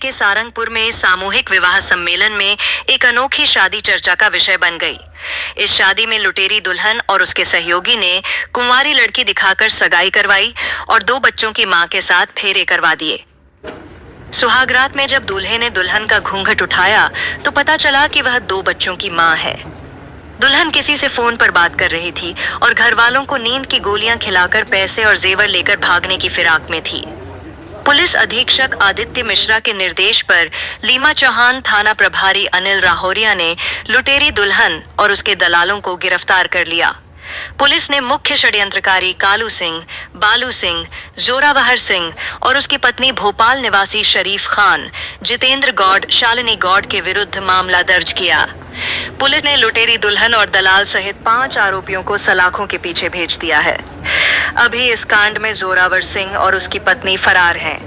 के सारंगपुर में सामूहिक विवाह सम्मेलन में एक अनोखी शादी चर्चा का विषय बन गई। इस शादी में लुटेरी दुल्हन और उसके सहयोगी ने कुंवारी लड़की दिखाकर सगाई करवाई और 2 बच्चों की मां के साथ फेरे करवा दिए। सुहागरात में जब दूल्हे ने दुल्हन का घूंघट उठाया तो पता चला कि वह 2 बच्चों की मां है। दुल्हन किसी से फोन पर बात कर रही थी और घर वालों को नींद की गोलियां खिलाकर पैसे और जेवर लेकर भागने की फिराक में थी। पुलिस अधीक्षक आदित्य मिश्रा के निर्देश पर लीमा चौहान थाना प्रभारी अनिल राहोरिया ने लुटेरी दुल्हन और उसके दलालों को गिरफ्तार कर लिया। पुलिस ने मुख्य षड्यंत्रकारी कालू सिंह, बालू सिंह, जोरावर सिंह और उसकी पत्नी भोपाल निवासी शरीफ खान, जितेंद्र गौड़, शालिनी गौड़ के विरुद्ध मामला दर्ज किया। पुलिस ने लुटेरी दुल्हन और दलाल सहित 5 आरोपियों को सलाखों के पीछे भेज दिया है। अभी इस कांड में जोरावर सिंह और उसकी पत्नी फरार हैं।